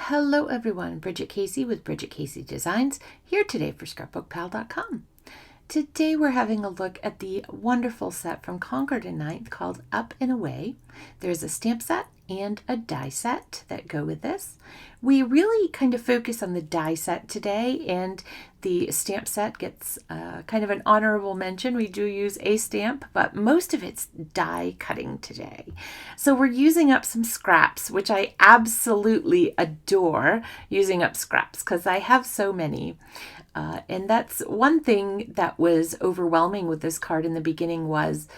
Hello everyone, Bridget Casey with Bridget Casey Designs here today for ScrapbookPal.com. Today we're having a look at the wonderful set from Concord 9th called Up and Away. There's a stamp set and a die set that go with this. We really kind of focus on the die set today, and the stamp set gets kind of an honorable mention. We do use a stamp, but most of it's die cutting today. So we're using up some scraps, which I absolutely adore using up scraps because I have so many. And that's one thing that was overwhelming with this card in the beginning was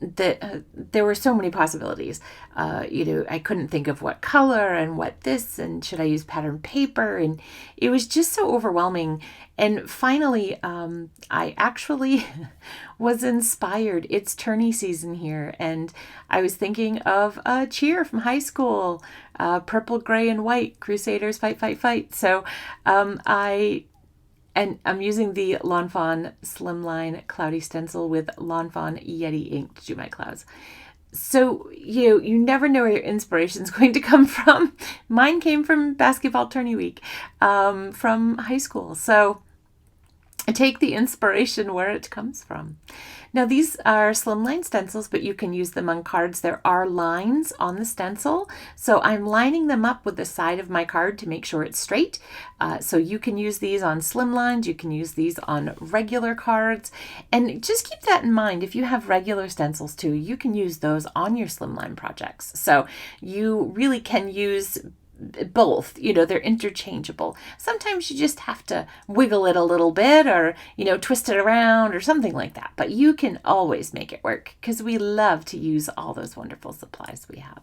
that there were so many possibilities. I couldn't think of what color and what this, and should I use pattern paper? And it was just so overwhelming. And finally, I actually was inspired. It's tourney season here, and I was thinking of a cheer from high school, purple, gray, and white, Crusaders fight, fight, fight. So I'm using the Fawn Slimline Cloudy Stencil with Fawn Yeti ink to do my clouds. So you never know where your inspiration is going to come from. Mine came from basketball tourney week from high school. So I take the inspiration where it comes from. Now these are Slimline stencils, but you can use them on cards. There are lines on the stencil, so I'm lining them up with the side of my card to make sure it's straight. So you can use these on slim lines, you can use these on regular cards, and just keep that in mind. If you have regular stencils too, you can use those on your slimline projects. So you really can use both, they're interchangeable. Sometimes you just have to wiggle it a little bit or, twist it around or something like that. But you can always make it work because we love to use all those wonderful supplies we have.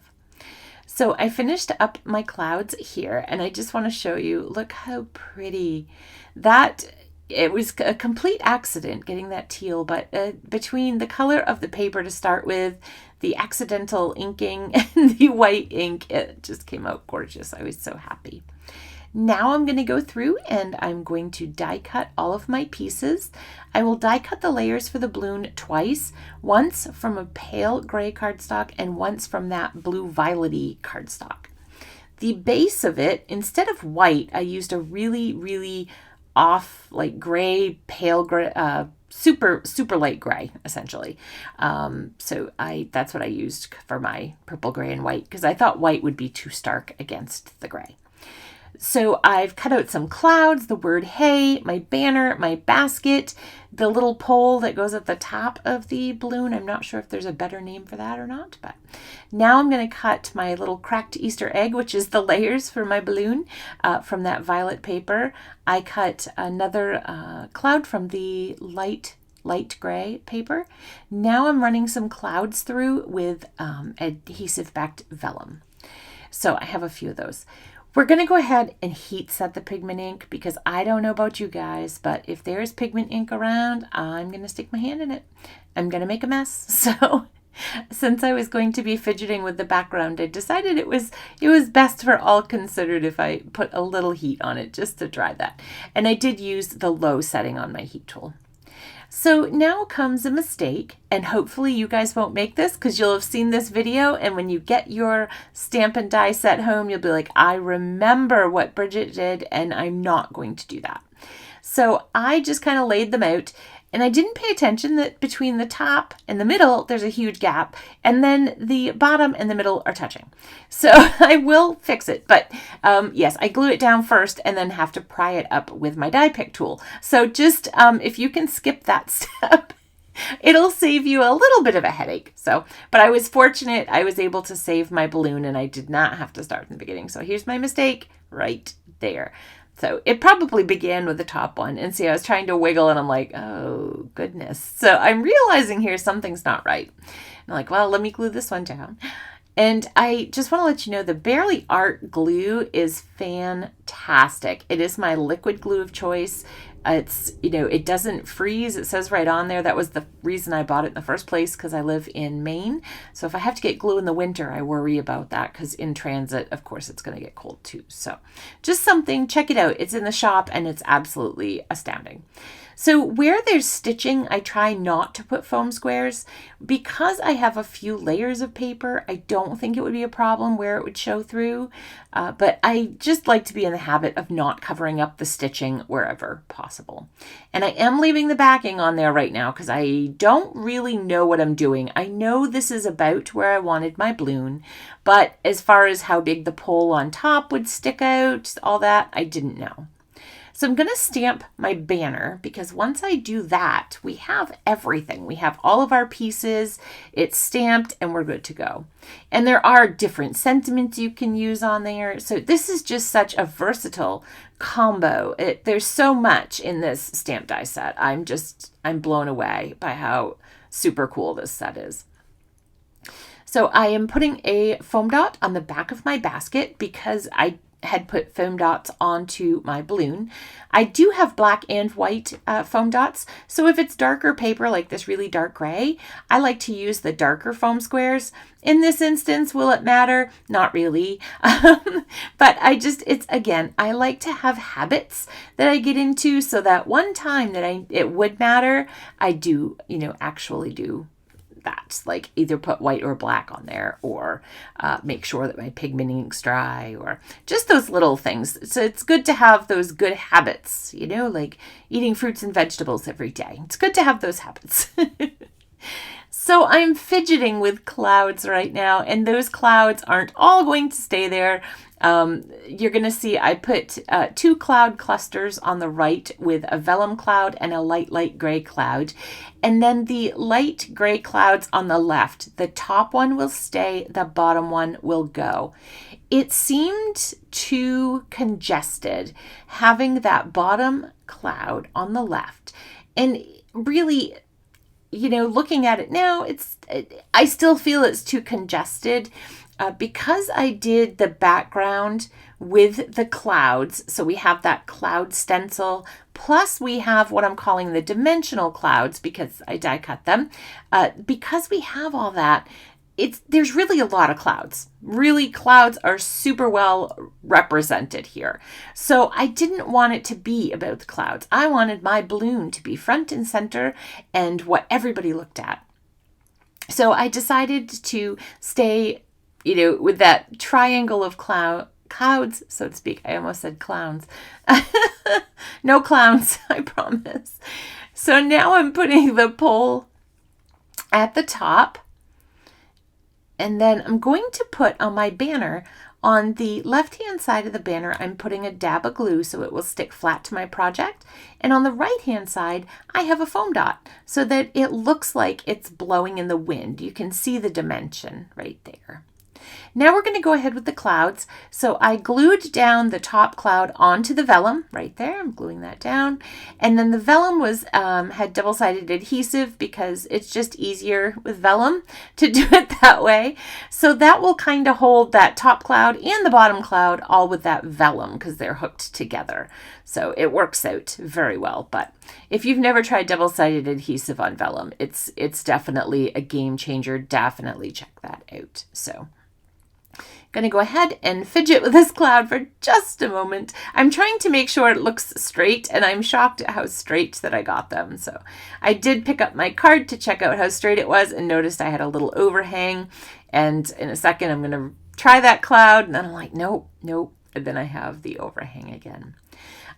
So I finished up my clouds here, and I just want to show you, look how pretty that. It was a complete accident getting that teal, but between the color of the paper to start with, the accidental inking, and the white ink, it just came out gorgeous. I was so happy. Now I'm going to go through and I'm going to die cut all of my pieces. I will die cut the layers for the balloon twice, once from a pale gray cardstock and once from that blue violety cardstock. The base of it, instead of white, I used a really off like gray, pale gray, super light gray essentially. So that's what I used for my purple, gray, and white because I thought white would be too stark against the gray. So I've cut out some clouds, the word hey, my banner, my basket, the little pole that goes at the top of the balloon. I'm not sure if there's a better name for that or not, but now I'm going to cut my little cracked Easter egg, which is the layers for my balloon from that violet paper. I cut another cloud from the light gray paper. Now I'm running some clouds through with adhesive backed vellum. So I have a few of those. We're going to go ahead and heat set the pigment ink because I don't know about you guys, but if there's pigment ink around, I'm going to stick my hand in it. I'm going to make a mess. So since I was going to be fidgeting with the background, I decided it was best for all considered if I put a little heat on it just to dry that. And I did use the low setting on my heat tool. So now comes a mistake, and hopefully you guys won't make this because you'll have seen this video, and when you get your stamp and die set home, you'll be like, I remember what Bridget did, and I'm not going to do that. So I just kind of laid them out, and I didn't pay attention that between the top and the middle, there's a huge gap, and then the bottom and the middle are touching. So I will fix it, but yes, I glue it down first and then have to pry it up with my die pick tool. So just if you can skip that step, it'll save you a little bit of a headache. So, but I was fortunate. I was able to save my balloon and I did not have to start in the beginning. So here's my mistake right there. So it probably began with the top one. And see, I was trying to wiggle and I'm like, oh, goodness. So I'm realizing here something's not right. I'm like, well, let me glue this one down. And I just want to let you know the Barely Art glue is fantastic. fantastic. It is my liquid glue of choice. It's, it doesn't freeze. It says right on there. That was the reason I bought it in the first place, because I live in Maine. So if I have to get glue in the winter, I worry about that, because in transit, of course, it's going to get cold too. So just something, check it out. It's in the shop and it's absolutely astounding. So where there's stitching, I try not to put foam squares. Because I have a few layers of paper, I don't think it would be a problem where it would show through. But I just like to be in the habit of not covering up the stitching wherever possible. And I am leaving the backing on there right now because I don't really know what I'm doing. I know this is about where I wanted my balloon, but as far as how big the pole on top would stick out, all that, I didn't know. So I'm going to stamp my banner, because once I do that, we have everything. We have all of our pieces, it's stamped, and we're good to go. And there are different sentiments you can use on there. So this is just such a versatile combo. There's so much in this stamp die set. I'm blown away by how super cool this set is. So I am putting a foam dot on the back of my basket because I had put foam dots onto my balloon. I do have black and white foam dots. So if it's darker paper, like this really dark gray, I like to use the darker foam squares. In this instance, will it matter? Not really. But I like to have habits that I get into, so that one time that it would matter, I do, actually do that, like either put white or black on there, or make sure that my pigment ink's dry, or just those little things. So it's good to have those good habits, like eating fruits and vegetables every day. It's good to have those habits. So I'm fidgeting with clouds right now, and those clouds aren't all going to stay there. You're going to see I put 2 cloud clusters on the right with a vellum cloud and a light gray cloud. And then the light gray clouds on the left, the top one will stay, the bottom one will go. It seemed too congested having that bottom cloud on the left. And really, looking at it now, I still feel it's too congested. Because I did the background with the clouds, so we have that cloud stencil, plus we have what I'm calling the dimensional clouds because I die cut them. Because we have all that, there's really a lot of clouds. Really, clouds are super well represented here. So I didn't want it to be about the clouds. I wanted my balloon to be front and center and what everybody looked at. So I decided to stay with that triangle of clouds, so to speak. I almost said clowns. No clowns, I promise. So now I'm putting the pole at the top, and then I'm going to put on my banner, on the left-hand side of the banner, I'm putting a dab of glue so it will stick flat to my project. And on the right-hand side, I have a foam dot so that it looks like it's blowing in the wind. You can see the dimension right there. Now we're going to go ahead with the clouds. So I glued down the top cloud onto the vellum right there. I'm gluing that down. And then the vellum had double-sided adhesive because it's just easier with vellum to do it that way. So that will kind of hold that top cloud and the bottom cloud all with that vellum because they're hooked together. So it works out very well. But if you've never tried double-sided adhesive on vellum, it's definitely a game changer. Definitely check that out. So going to go ahead and fidget with this cloud for just a moment. I'm trying to make sure it looks straight, and I'm shocked at how straight that I got them. So I did pick up my card to check out how straight it was and noticed I had a little overhang. And in a second, I'm going to try that cloud. And then I'm like, nope. And then I have the overhang again.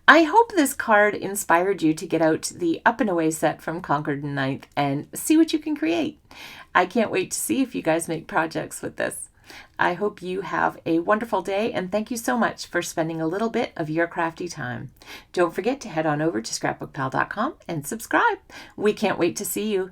I hope this card inspired you to get out the Up and Away set from Concord 9th and see what you can create. I can't wait to see if you guys make projects with this. I hope you have a wonderful day, and thank you so much for spending a little bit of your crafty time. Don't forget to head on over to ScrapbookPal.com and subscribe. We can't wait to see you.